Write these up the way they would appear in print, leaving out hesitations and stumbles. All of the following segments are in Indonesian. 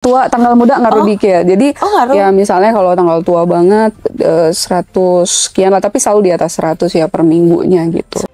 tua tanggal muda ngaruh dikit ya. Jadi ngaruh. ya misalnya kalau tanggal tua banget 100 sekian lah, tapi selalu di atas 100 ya per minggunya gitu.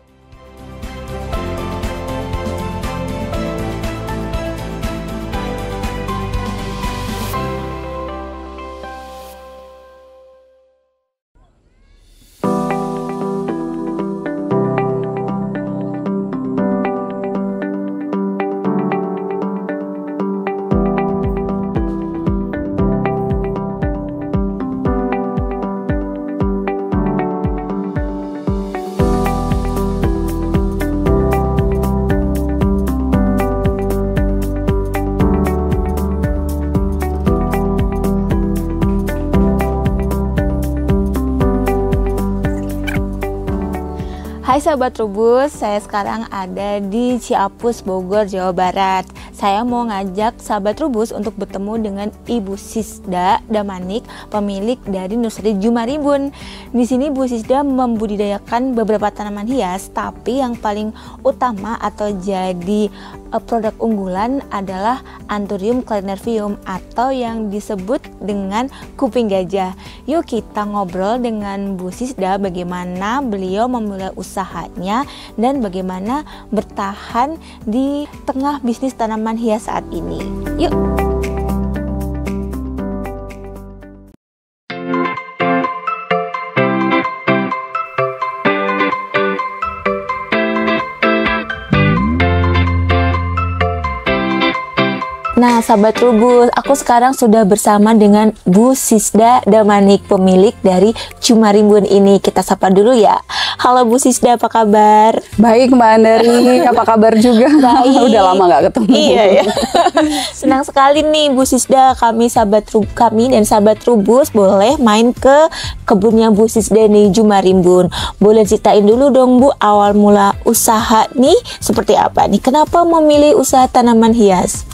Hai Sahabat Trubus, saya sekarang ada di Ciapus, Bogor, Jawa Barat. Saya mau ngajak Sahabat Trubus untuk bertemu dengan Ibu Sisda Damanik, pemilik dari Nursery Jumarimbun. Di sini Bu Sisda membudidayakan beberapa tanaman hias, tapi yang paling utama atau jadi produk unggulan adalah Anthurium clarinervium atau yang disebut dengan kuping gajah. Yuk kita ngobrol dengan Bu Sisda bagaimana beliau memulai usahanya dan bagaimana bertahan di tengah bisnis tanaman hias saat ini. Yuk. Nah, Sahabat Trubus, aku sekarang sudah bersama dengan Bu Sisda Damanik, pemilik dari Jumarimbun ini. Kita sapa dulu ya. Halo Bu Sisda, apa kabar? Baik Mbak Andari, apa kabar juga? Baik. Udah lama nggak ketemu. Iya ya. Senang sekali nih Bu Sisda, kami dan Sahabat Trubus boleh main ke kebunnya Bu Sisda nih, Jumarimbun. Boleh ceritain dulu dong Bu, awal mula usaha nih seperti apa nih? Kenapa memilih usaha tanaman hias?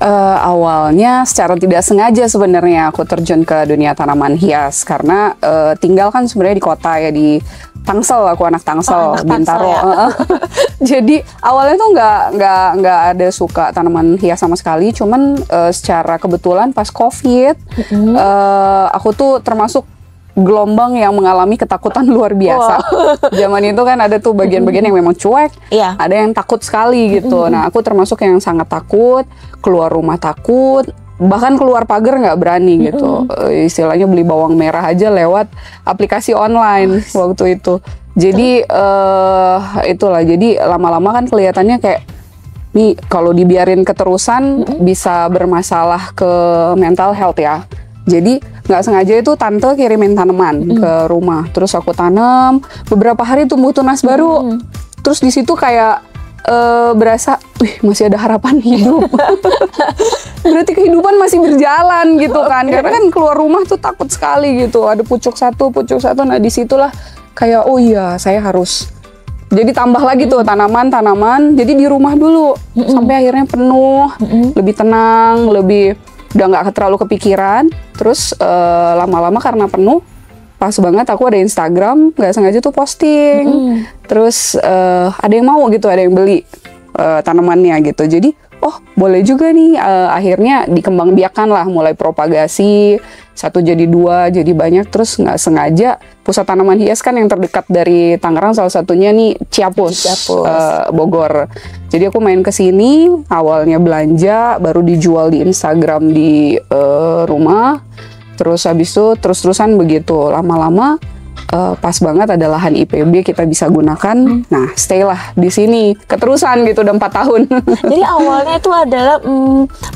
Awalnya secara tidak sengaja sebenarnya aku terjun ke dunia tanaman hias karena tinggal kan sebenarnya di kota ya, di Tangsel, aku anak Tangsel, Bintaro. Ya. Jadi awalnya tuh nggak ada suka tanaman hias sama sekali, cuman secara kebetulan pas COVID aku tuh termasuk gelombang yang mengalami ketakutan luar biasa. Zaman itu kan ada tuh bagian-bagian yang memang cuek, ada yang takut sekali gitu. Nah, aku termasuk yang sangat takut, keluar rumah takut, bahkan keluar pagar nggak berani gitu. Istilahnya beli bawang merah aja lewat aplikasi online waktu itu. Jadi itulah, jadi lama-lama kan kelihatannya kayak nih kalau dibiarin keterusan bisa bermasalah ke mental health ya. Jadi nggak sengaja itu tante kirimin tanaman ke rumah, terus aku tanam, beberapa hari tumbuh tunas baru, terus di situ kayak berasa, masih ada harapan hidup. Berarti kehidupan masih berjalan gitu kan, karena kan keluar rumah tuh takut sekali gitu, ada pucuk satu, nah disitulah kayak oh iya saya harus. Jadi tambah lagi tuh tanaman-tanaman, jadi di rumah dulu sampai akhirnya penuh, lebih tenang, udah nggak terlalu kepikiran. Terus lama-lama karena penuh, pas banget aku ada Instagram, nggak sengaja tuh posting. Terus ada yang mau gitu, ada yang beli tanamannya gitu. Jadi oh boleh juga nih, akhirnya dikembangbiakan lah, mulai propagasi, 1 jadi 2 jadi banyak. Terus nggak sengaja pusat tanaman hias kan yang terdekat dari Tangerang salah satunya nih Ciapus. Bogor. Jadi aku main ke sini, awalnya belanja, baru dijual di Instagram di rumah. Terus habis itu terus-terusan begitu, lama-lama pas banget ada lahan IPB kita bisa gunakan. Nah, stay lah di sini keterusan gitu, udah 4 tahun. Jadi awalnya itu adalah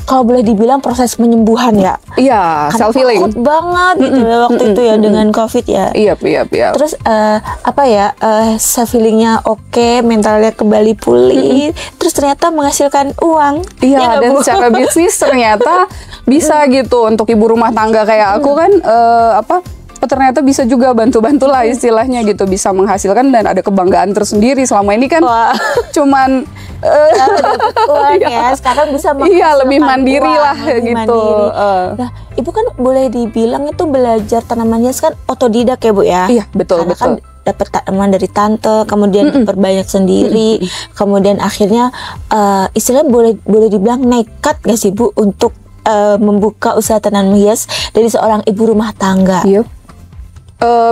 kalau boleh dibilang proses penyembuhan ya. Iya, self healing. Takut banget gitu waktu itu ya dengan COVID ya. Iya. Terus self healingnya oke, mentalnya kembali pulih, terus ternyata menghasilkan uang. Iya, ya dan secara bisnis ternyata bisa gitu untuk ibu rumah tangga kayak aku kan ternyata bisa juga bantu-bantu lah istilahnya gitu, bisa menghasilkan dan ada kebanggaan tersendiri. Selama ini kan cuman uang ya, sekarang bisa menghasilkan lebih mandiri uang, lah lebih gitu. Nah, Ibu kan boleh dibilang itu belajar tanaman hias kan otodidak ya Bu ya? Iya, betul. Kan dapat tanaman dari tante, kemudian diperbanyak sendiri, kemudian akhirnya istilahnya boleh dibilang nekat gak sih Bu untuk membuka usaha tanaman hias dari seorang ibu rumah tangga? Iya.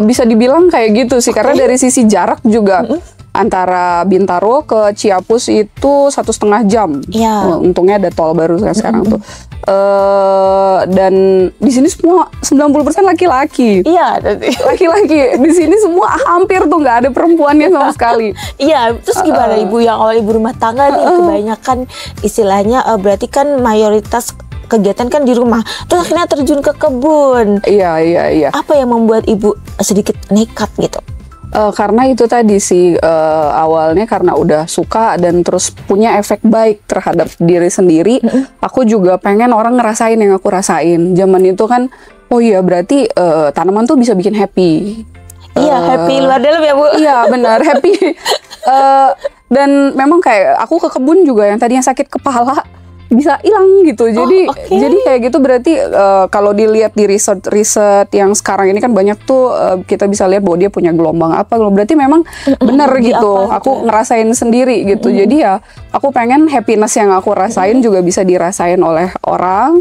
Bisa dibilang kayak gitu sih, karena dari sisi jarak juga antara Bintaro ke Ciapus itu 1,5 jam. Iya. Untungnya ada tol baru sekarang tuh. Dan di sini semua 90% laki-laki. Iya. Laki-laki di sini semua hampir tuh nggak ada perempuannya sama sekali. Iya, terus gimana ibu yang awal ibu rumah tangga nih, kebanyakan istilahnya berarti kan mayoritas kegiatan kan di rumah, terus akhirnya terjun ke kebun. Iya. Apa yang membuat ibu sedikit nekat gitu? Karena itu tadi sih, awalnya karena udah suka dan terus punya efek baik terhadap diri sendiri. Aku juga pengen orang ngerasain yang aku rasain. Zaman itu kan, oh iya berarti tanaman tuh bisa bikin happy. Iya, happy luar dalam ya Bu? Iya benar, happy. Dan memang kayak aku ke kebun juga yang tadinya sakit kepala bisa hilang gitu. Jadi jadi kayak gitu berarti kalau dilihat di riset yang sekarang ini kan banyak tuh, kita bisa lihat bahwa dia punya gelombang apa, berarti memang benar gitu. Aku ngerasain sendiri gitu. Jadi ya aku pengen happiness yang aku rasain juga bisa dirasain oleh orang.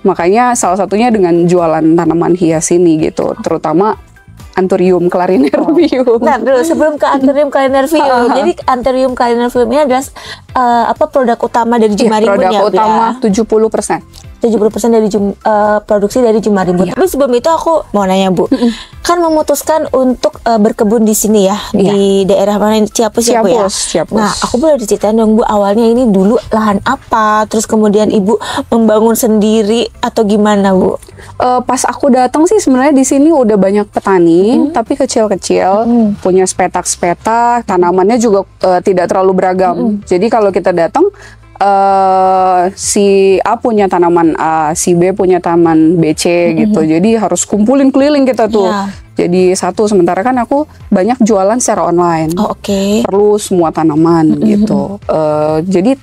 Makanya salah satunya dengan jualan tanaman hias ini gitu, terutama Anthurium clarinervium. Nah, dulu sebelum ke Anthurium clarinervium, jadi Anthurium clarinervium ini adalah produk utama dari Jumarimbun ya? Produk utama 70%. 70% dari produksi dari Jumarimbun. Tapi sebelum itu aku mau nanya Bu, kan memutuskan untuk berkebun di sini ya, di daerah mana? Ciapus ya Bu ya? Ciapus. Nah, aku boleh diceritain dong Bu, awalnya ini dulu lahan apa, terus kemudian Ibu membangun sendiri atau gimana Bu? Pas aku datang sih sebenarnya di sini udah banyak petani, tapi kecil-kecil, punya sepetak-sepetak, tanamannya juga tidak terlalu beragam. Jadi kalau kita datang, si A punya tanaman A, si B punya tanaman B, C gitu. Jadi harus kumpulin keliling kita tuh. Jadi satu, sementara kan aku banyak jualan secara online. Perlu semua tanaman gitu. Jadi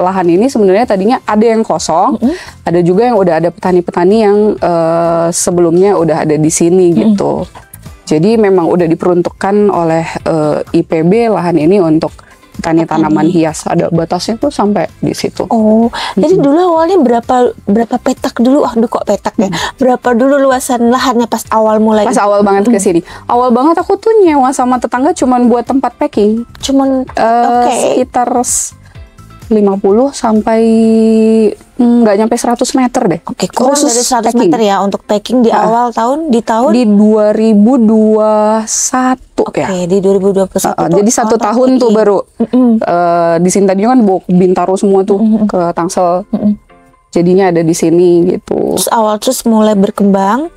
lahan ini sebenarnya tadinya ada yang kosong, ada juga yang udah ada petani-petani yang sebelumnya udah ada di sini gitu. Jadi memang udah diperuntukkan oleh IPB lahan ini untuk tanaman hias, ada batasnya tuh sampai di situ. Jadi dulu awalnya berapa petak dulu? Aduh kok petak ya? Berapa dulu luasan lahannya pas awal mulai? Pas awal banget ke sini. Awal banget aku tuh nyewa sama tetangga cuman buat tempat packing. Sekitar 50 sampai nggak nyampe 100 meter deh. Kurang dari 100 meter ya untuk packing di awal tahun, di 2021 ya. Di 2021. Jadi 1 tahun tuh baru. Di sini tadinya kan Bintaro semua tuh ke Tangsel. Jadinya ada di sini gitu. Terus mulai berkembang.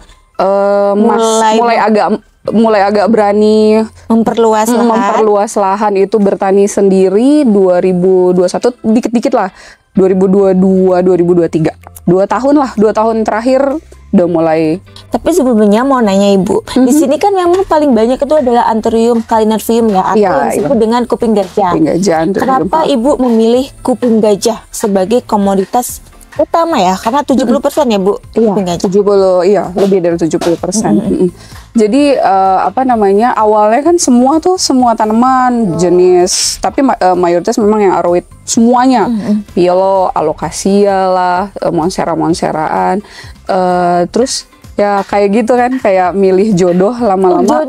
Mulai agak berani memperluas lahan itu, bertani sendiri 2021, dikit-dikit lah, 2022 2023, 2 tahun lah, 2 tahun terakhir udah mulai. Tapi sebelumnya mau nanya Ibu, di sini kan memang paling banyak itu adalah Anthurium clarinervium ya, atau yang disebut dengan kuping gajah. Kenapa Ibu memilih kuping gajah sebagai komoditas utama ya? Karena 70% ya Bu, kuping gajah. 70, lebih dari 70%. Jadi awalnya kan semua tanaman jenis, tapi mayoritas memang yang aroid semuanya. Pielo, alokasia lah, monstera-monsteraan. Terus ya kayak gitu kan, kayak milih jodoh lama-lama.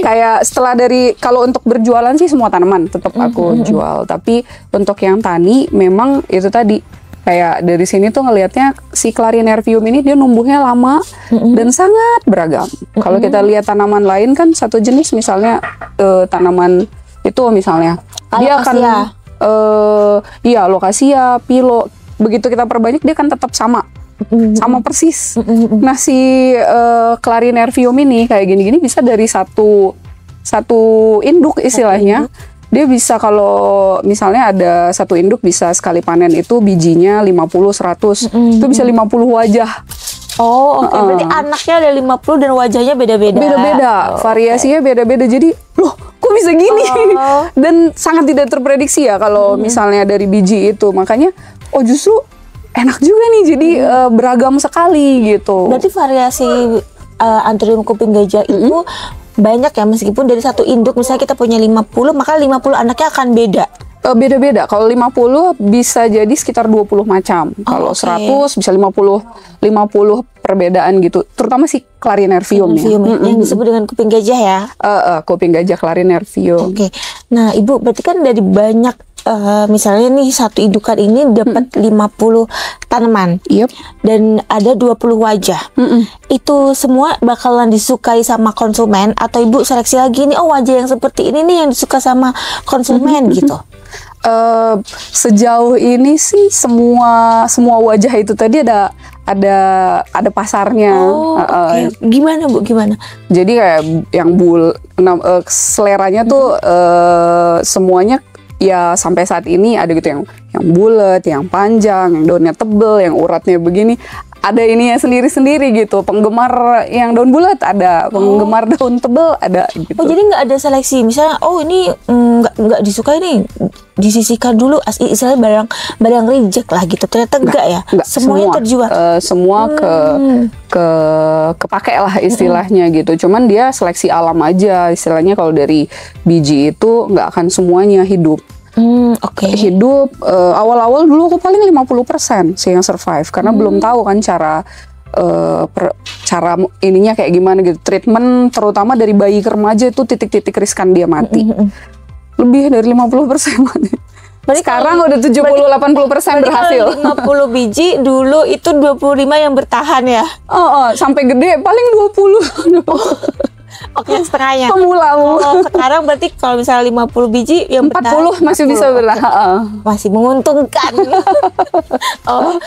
kayak setelah dari, kalau untuk berjualan sih semua tanaman tetap aku jual, tapi untuk yang tani memang itu tadi, kayak dari sini tuh ngelihatnya si clarinervium ini dia numbuhnya lama dan sangat beragam. Kalau kita lihat tanaman lain kan satu jenis, misalnya tanaman itu misalnya dia akan alokasia, pilo, begitu kita perbanyak dia kan tetap sama persis. Nah si clarinervium ini kayak gini-gini bisa dari satu induk istilahnya. Dia bisa, kalau misalnya ada satu induk bisa sekali panen itu bijinya 50-100, itu bisa 50 wajah. Berarti anaknya ada 50 dan wajahnya beda-beda. Variasinya beda-beda. Jadi loh kok bisa gini? Dan sangat tidak terprediksi ya kalau misalnya dari biji itu. Makanya justru enak juga nih, jadi beragam sekali gitu. Berarti variasi Anthurium kuping gajah itu banyak ya, meskipun dari satu induk misalnya kita punya 50, maka 50 anaknya akan beda. Beda-beda. Kalau 50 bisa jadi sekitar 20 macam. Kalau oke. 100 bisa 50 perbedaan gitu. Terutama si clarinervium ya. Yang disebut dengan kuping gajah ya. Kuping gajah clarinervium. Oke. Nah, Ibu berarti kan dari banyak misalnya nih satu indukan ini dapat 50 tanaman. Yep. Dan ada 20 wajah. Itu semua bakalan disukai sama konsumen atau Ibu seleksi lagi nih, oh wajah yang seperti ini nih yang disuka sama konsumen gitu. Sejauh ini sih semua wajah itu tadi ada pasarnya. Oke. Gimana Bu? Gimana? Jadi kayak yang seleranya tuh semuanya ya sampai saat ini ada gitu yang bulat, yang panjang, yang daunnya tebel, yang uratnya begini. Ada ininya sendiri-sendiri gitu. Penggemar yang daun bulat ada, penggemar daun tebel ada gitu. Oh, jadi nggak ada seleksi. Misalnya, oh ini nggak disukai nih, disisihkan dulu. Istilahnya barang reject lah gitu. Ternyata enggak ya. Semuanya terjual. Semua kepake lah istilahnya gitu. Cuman dia seleksi alam aja. Istilahnya kalau dari biji itu nggak akan semuanya hidup. Oke. Hidup awal-awal dulu aku paling 50% sih yang survive karena belum tahu kan cara ininya kayak gimana gitu. Treatment terutama dari bayi ke remaja itu titik-titik riskan dia mati. Lebih dari 50% mati. Sekarang udah 70-80% berhasil. 50 biji dulu itu 25 yang bertahan ya. Sampai gede paling 20. Oke, setengahnya. Pemula. Sekarang berarti kalau misalnya 50 biji yang 40 masih bisa bertahan. Masih menguntungkan.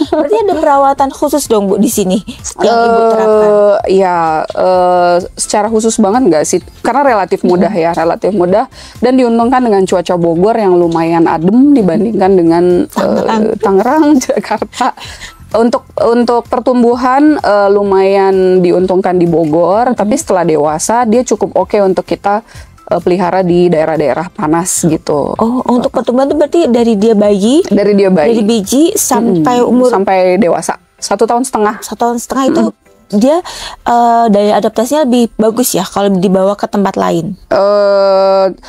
Berarti ada perawatan khusus dong Bu di sini yang Ibu terapkan. Ya, secara khusus banget nggak sih? Karena relatif mudah ya, relatif mudah dan diuntungkan dengan cuaca Bogor yang lumayan adem dibandingkan dengan Tangerang, Jakarta. Untuk pertumbuhan lumayan diuntungkan di Bogor, tapi setelah dewasa dia cukup oke untuk kita pelihara di daerah-daerah panas gitu. Untuk pertumbuhan itu berarti dari dia bayi? Dari biji sampai umur? Sampai dewasa, 1,5 tahun. 1,5 tahun itu dia daya adaptasinya lebih bagus ya kalau dibawa ke tempat lain?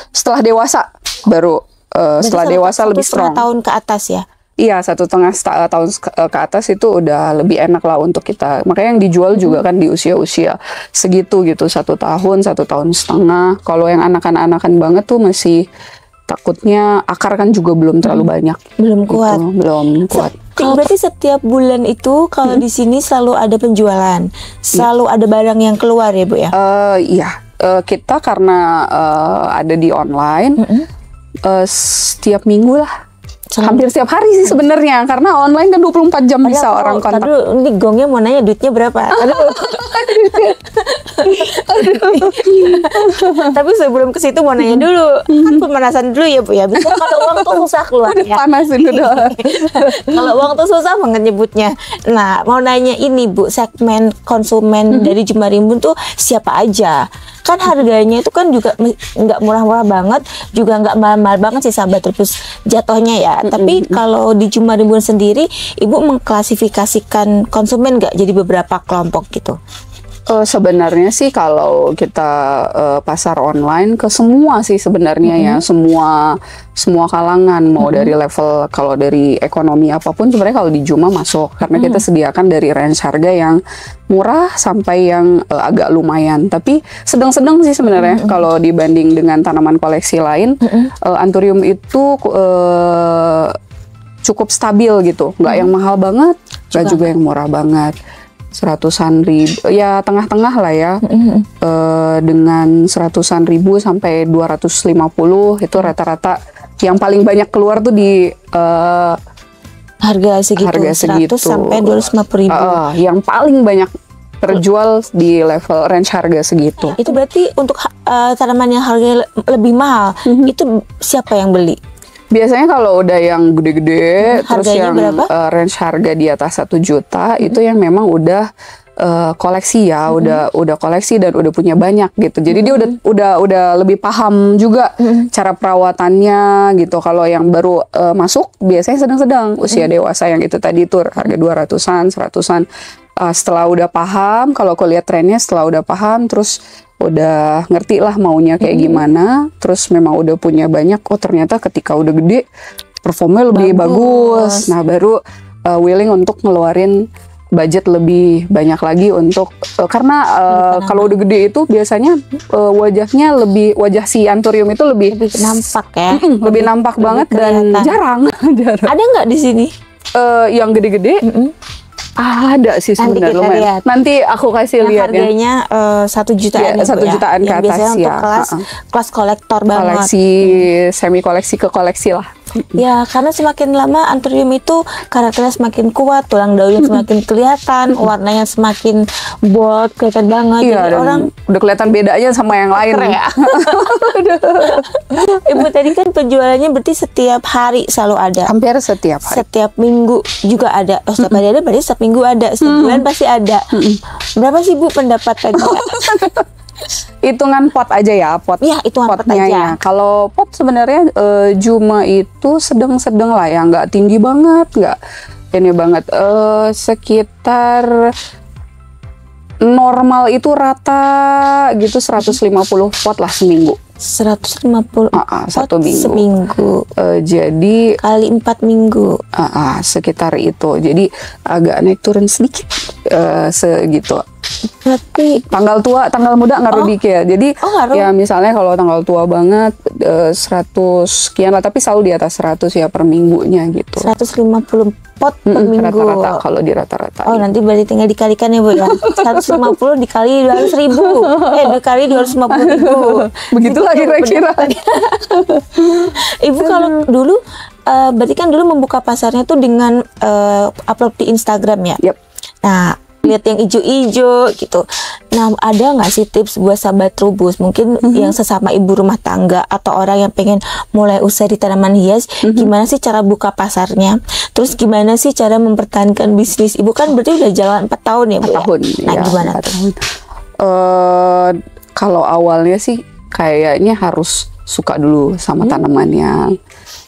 Setelah dewasa baru, setelah dewasa lebih strong. 1,5 tahun ke atas ya? Iya, 1,5 tahun ke atas itu udah lebih enak lah untuk kita. Makanya yang dijual juga kan di usia-usia segitu gitu, 1 tahun, 1,5 tahun. Kalau yang anakan-anakan banget tuh masih takutnya akar kan juga belum terlalu banyak. Belum kuat. Gitu, belum kuat. Berarti setiap bulan itu kalau di sini selalu ada penjualan, selalu ada barang yang keluar ya Bu ya? Iya, kita karena ada di online, setiap minggu lah. Hampir setiap hari sih sebenarnya karena online kan 24 jam bisa orang kontak. Aduh, ini gongnya mau nanya duitnya berapa? Tapi sebelum ke situ mau nanya dulu, kan pemanasan dulu ya Bu ya. Bisa kalau uang tuh susah keluar ya. Panasin udah. Kalau uang tuh susah banget nyebutnya. Nah, mau nanya ini Bu, segmen konsumen dari Jumarimbun tuh siapa aja? Kan harganya itu kan juga nggak murah-murah banget, juga nggak mahal-mahal banget sih sahabat terus jatuhnya ya. Tapi kalau di Jumarimbun sendiri, Ibu mengklasifikasikan konsumen nggak jadi beberapa kelompok gitu? Sebenarnya sih kalau kita pasar online ke semua sih sebenarnya ya, semua kalangan mau dari level, kalau dari ekonomi apapun sebenarnya kalau di Juma masuk karena kita sediakan dari range harga yang murah sampai yang agak lumayan, tapi sedang-sedang sih sebenarnya kalau dibanding dengan tanaman koleksi lain. Anthurium itu cukup stabil gitu, nggak yang mahal banget, nggak juga yang murah banget. 100-an ribu, ya tengah-tengah lah ya, dengan 100-an ribu sampai 250 itu rata-rata yang paling banyak keluar tuh di harga segitu 100 sampai 250 ribu. Yang paling banyak terjual di level range harga segitu. Itu berarti untuk tanaman yang harganya lebih mahal, itu siapa yang beli? Biasanya kalau udah yang gede-gede, terus yang range harga di atas 1 juta, itu yang memang udah koleksi ya, udah koleksi dan udah punya banyak gitu. Jadi dia udah lebih paham juga cara perawatannya gitu. Kalau yang baru masuk biasanya sedang-sedang usia dewasa yang itu tadi tuh harga 200-an, 100-an. Setelah udah paham, kalau aku lihat trennya setelah udah paham, terus udah ngerti lah maunya kayak gimana, terus memang udah punya banyak, oh ternyata ketika udah gede performnya lebih bagus. Nah baru willing untuk ngeluarin budget lebih banyak lagi untuk karena kalau udah gede itu biasanya wajahnya wajah si Anthurium itu lebih nampak ya, lebih nampak banget dan jarang. Ada nggak di sini yang gede-gede? Ada sih sebenarnya lumayan. Nanti aku kasih lihat harganya 1 jutaan ya, 1 jutaan ke atas biasanya ya. Untuk kelas kolektor banget. Koleksi, semi koleksi ke koleksi lah. Ya, karena semakin lama Anthurium itu karakternya semakin kuat, tulang daunnya semakin kelihatan, warnanya semakin bold, kelihatan banget. Iya, jadi orang udah kelihatan bedanya sama yang lain. ya. Ibu tadi kan penjualannya berarti setiap hari selalu ada. Hampir setiap hari. Setiap minggu juga ada. Oh, setiap hari ada, berarti setiap minggu ada. Setiap bulan pasti ada. Berapa sih Bu pendapatannya? Hitungan pot aja ya, pot. Iya, hitungan pot potnya aja. ya. Kalau pot sebenarnya Juma itu sedang-sedang lah ya, nggak tinggi banget, nggak ini banget. Sekitar normal itu rata gitu 150 pot lah seminggu. 150 satu minggu. Seminggu. Jadi kali 4 minggu. Sekitar itu. Jadi agak naik turun sedikit segitu. Berarti Tanggal tua, tanggal muda ngaruh dikit ya. Jadi ngaruh. ya misalnya kalau tanggal tua banget 100 sekian lah, tapi selalu di atas 100 ya per minggunya gitu. 150 pot per minggu. Rata-rata kalau di rata-rata. Oh, nanti berarti tinggal dikalikan ya Bu ya. 150 dikali 200.000. Dikali 250.000. Begitulah kira-kira. Ibu kalau dulu berarti kan dulu membuka pasarnya tuh dengan upload di Instagram ya. Yep. Nah, lihat yang ijo-ijo gitu. Nah, ada nggak sih tips buat sahabat Trubus mungkin yang sesama ibu rumah tangga atau orang yang pengen mulai usaha di tanaman hias, gimana sih cara buka pasarnya? Terus gimana sih cara mempertahankan bisnis? Ibu kan berarti udah jalan 4 tahun ya, Bu? 4 tahun. Nah, ya, gimana 4 tuh? tahun. Kalau awalnya sih kayaknya harus suka dulu sama tanamannya.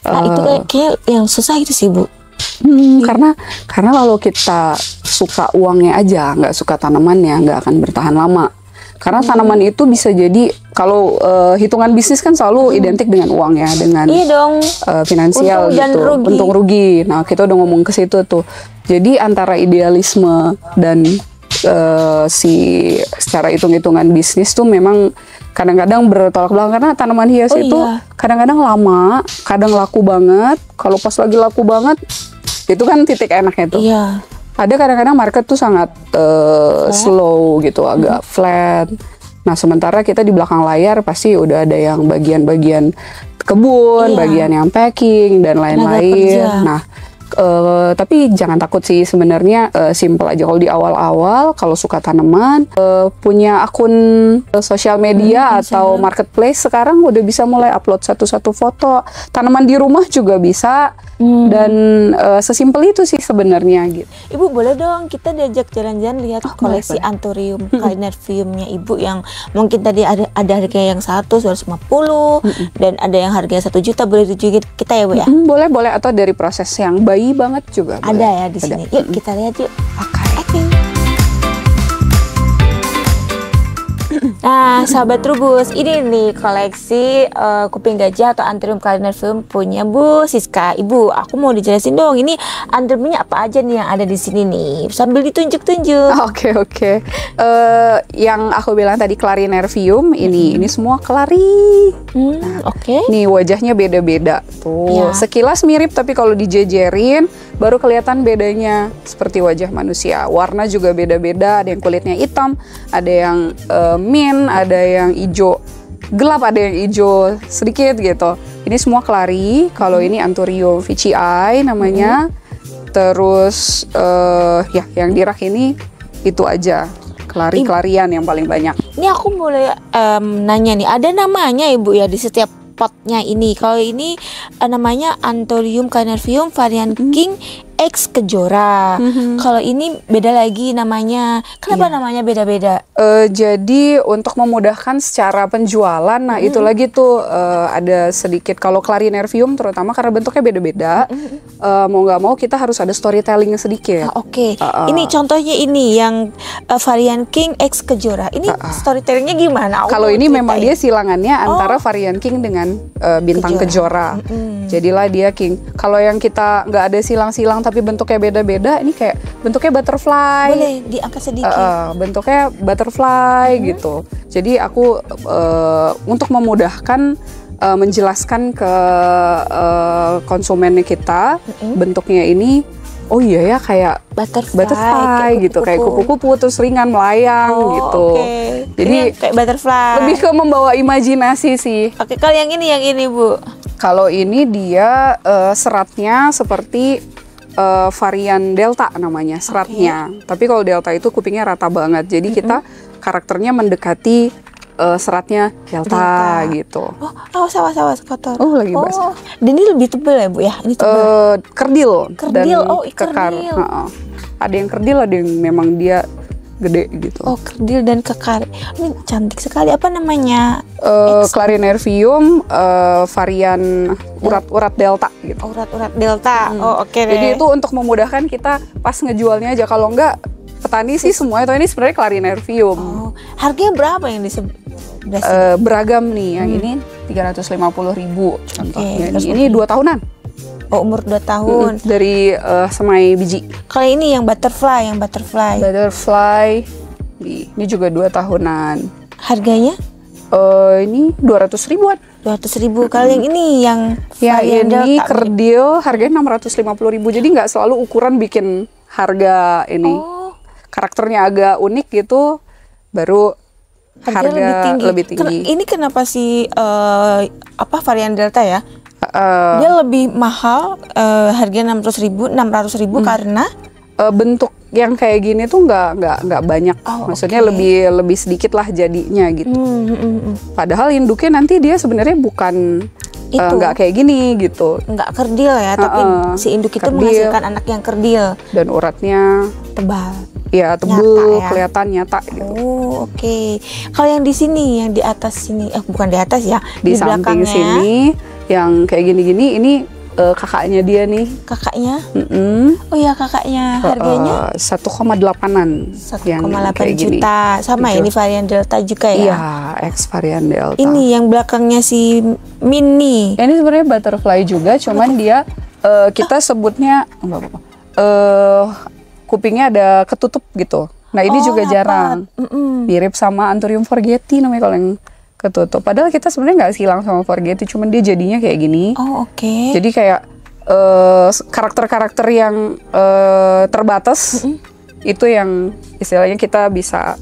Nah, itu kayak yang susah itu sih, Bu. Karena kalau kita suka uangnya aja, nggak suka tanamannya, nggak akan bertahan lama. Karena tanaman itu bisa jadi kalau hitungan bisnis kan selalu identik dengan uang ya, dengan Iya dong. finansial Untung dan gitu, rugi. untung rugi. Nah kita udah ngomong ke situ tuh. Jadi antara idealisme dan secara hitung-hitungan bisnis tuh memang kadang-kadang bertolak belakang, karena tanaman hias itu kadang-kadang lama, kadang laku banget. Kalau pas lagi laku banget, itu kan titik enaknya tuh. Iya. Ada kadang-kadang market tuh sangat slow gitu, agak flat. Nah sementara kita di belakang layar pasti udah ada yang bagian-bagian kebun, bagian yang packing dan lain-lain. Nah tapi jangan takut sih, sebenarnya simple aja. Kalau di awal-awal, kalau suka tanaman, punya akun sosial media atau marketplace, sekarang udah bisa mulai upload satu-satu foto tanaman di rumah juga bisa. Dan sesimpel itu sih sebenarnya gitu. Ibu boleh dong kita diajak jalan-jalan lihat koleksi Anthurium Calynaefium-nya Ibu yang mungkin tadi ada harganya yang 250 dan ada yang harganya 1 juta, boleh tunjukin kita ya Bu ya? Boleh, atau dari proses yang bayi banget juga ada boleh. ya di sini. Yuk kita lihat yuk. Oke. Nah, sahabat Trubus, ini nih koleksi kuping gajah atau Anthurium Calynaefium punya Bu Siska. Ibu, aku mau dijelasin dong, ini Anthuriumnya apa aja nih yang ada di sini nih, sambil ditunjuk-tunjuk. Oke. Yang aku bilang tadi Calynaefium, ini semua kelari. Oke. Nih wajahnya beda-beda tuh. Ya. Sekilas mirip, tapi kalau dijejerin baru kelihatan bedanya, seperti wajah manusia. Warna juga beda-beda, ada yang kulitnya hitam, ada yang mint, ada yang hijau gelap, ada yang hijau sedikit gitu. Ini semua kelari. Kalau ini Anthurium veitchii namanya. Terus yang di rak ini itu aja, kelarian yang paling banyak. Ini aku boleh nanya nih, ada namanya Ibu ya di setiap potnya ini? Kalau ini namanya Anthurium Calynaefium varian King X Kejora. Kalau ini beda lagi namanya. Kenapa namanya beda-beda? Jadi untuk memudahkan secara penjualan, nah itu lagi tuh ada sedikit kalau Clarinervium terutama karena bentuknya beda-beda. Mau nggak mau kita harus ada storytellingnya sedikit. Oke. Ini contohnya ini yang varian King X Kejora. Ini storytellingnya gimana? Kalau ini memang dia silangannya antara varian King dengan bintang Kejora. Jadilah dia King. Kalau yang kita nggak ada silang-silang tapi bentuknya beda-beda, ini kayak bentuknya butterfly. Boleh diangkat sedikit. Bentuknya butterfly gitu. Jadi aku untuk memudahkan menjelaskan ke konsumennya kita bentuknya ini. Oh iya ya kayak butterfly gitu, kayak kupu-kupu terus ringan melayang gitu. Jadi ini kayak butterfly. Lebih ke membawa imajinasi sih. Oke, kalau yang ini Bu. Kalau ini dia seratnya seperti varian Delta namanya seratnya. Tapi kalau Delta itu kupingnya rata banget. Jadi kita karakternya mendekati seratnya Delta gitu. Oh, awas kotor. Oh, lagi basah. Dan ini lebih tebal ya Bu ya? Ini tebal. Kerdil dan kekar. Kerdil. Ada yang kerdil, ada yang memang dia gede gitu. Oh, kerdil dan kekar. Ini cantik sekali. Apa namanya? Clarinervium varian urat-urat Delta gitu. Urat-urat Delta. Oh, oke deh. Jadi itu untuk memudahkan kita pas ngejualnya aja. Kalau enggak petani sih semuanya tahu ini sebenarnya Clarinervium. Oh, harganya berapa yang beragam nih. Yang ini 350.000 contohnya. Ini 2 tahunan. Oh, umur 2 tahun. Dari semai biji. Kalau ini yang butterfly. Butterfly. Ini juga 2 tahunan. Harganya? Ini 200.000-an. 200.000. Kalau yang ini yang ini kerdil harganya 650.000. Jadi nggak selalu ukuran bikin harga ini. Karakternya agak unik gitu, baru harga lebih tinggi. Ini kenapa sih varian Delta ya? Dia lebih mahal, harganya 600.000 karena bentuk yang kayak gini tuh nggak banyak. Maksudnya lebih sedikit lah jadinya gitu. Padahal induknya nanti dia sebenarnya bukan nggak kayak gini gitu. Nggak kerdil ya, tapi si induk itu menghasilkan anak yang kerdil. Dan uratnya tebal. Ya, tebal, kelihatan nyata gitu. Oh, oke. Kalau yang di sini, yang di atas sini, bukan di atas ya, di samping sini, yang kayak gini-gini, ini kakaknya dia nih. Kakaknya? Oh iya, kakaknya. Harganya? 1,8-an. 1,8 juta. Sama ya, ini varian Delta juga ya? Iya, X varian Delta. Ini yang belakangnya si Mini. Ini sebenarnya butterfly juga, cuman dia kita sebutnya kupingnya ada ketutup gitu. Nah ini juga jarang. Mirip sama Anthurium forgeti namanya kalau yang ketutup. Padahal kita sebenarnya nggak silang sama forgeti, cuman dia jadinya kayak gini. Oh, oke. Jadi kayak karakter-karakter yang terbatas itu yang istilahnya kita bisa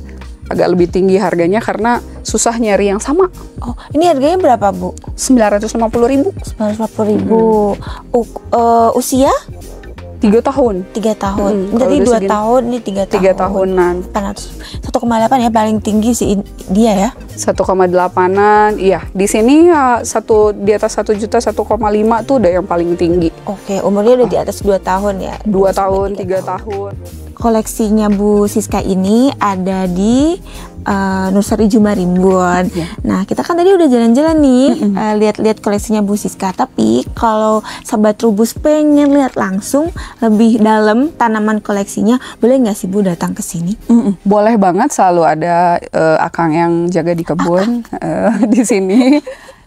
agak lebih tinggi harganya karena susah nyari yang sama. Oh, ini harganya berapa Bu? 950.000. 950.000. Usia? 3 tahun. 3 tahun. Jadi 2 tahun, ini 3 tahun. 3 tahunan. 1,8 ya paling tinggi sih dia ya. 1,8-an. Iya, di sini di atas 1 juta 1,5 tuh udah yang paling tinggi. Oke, umurnya udah di atas 2 tahun ya. 2 tahun, 3 tahun. Koleksinya Bu Siska ini ada di Nursery Jumarimbun. Nah, kita kan tadi udah jalan-jalan nih, lihat-lihat koleksinya Bu Siska. Tapi kalau Sahabat Trubus pengen lihat langsung lebih dalam tanaman koleksinya, boleh nggak sih Bu datang ke sini? Boleh banget, selalu ada akang yang jaga di kebun di sini.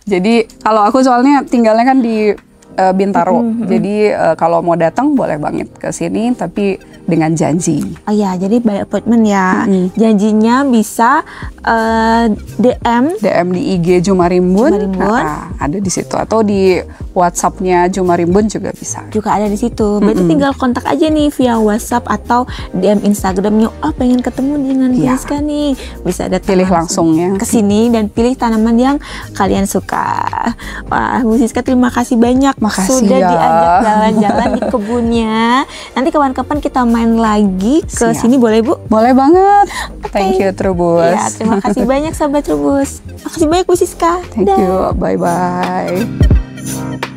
Jadi kalau aku soalnya tinggalnya kan di Bintaro. Jadi kalau mau datang boleh banget ke sini, tapi dengan janji. Oh iya, jadi by appointment ya. Janjinya bisa DM di IG Jumarimbun. Ada di situ, atau di WhatsApp-nya Jumarimbun juga bisa. Juga ada di situ. Berarti tinggal kontak aja nih via WhatsApp atau DM Instagramnya. Oh, pengen ketemu dengan Bu Siska nih. Bisa datang pilih langsung ya ke sini dan pilih tanaman yang kalian suka. Wah, Bu Siska terima kasih banyak. Makasih sudah ya. Diajak jalan-jalan di kebunnya. Nanti kapan-kapan kita main lagi ke sini, boleh Bu? Boleh banget. Thank you Trubus. Ya, terima kasih banyak Sahabat Trubus. Makasih banyak Bu Siska. Thank you. Bye-bye.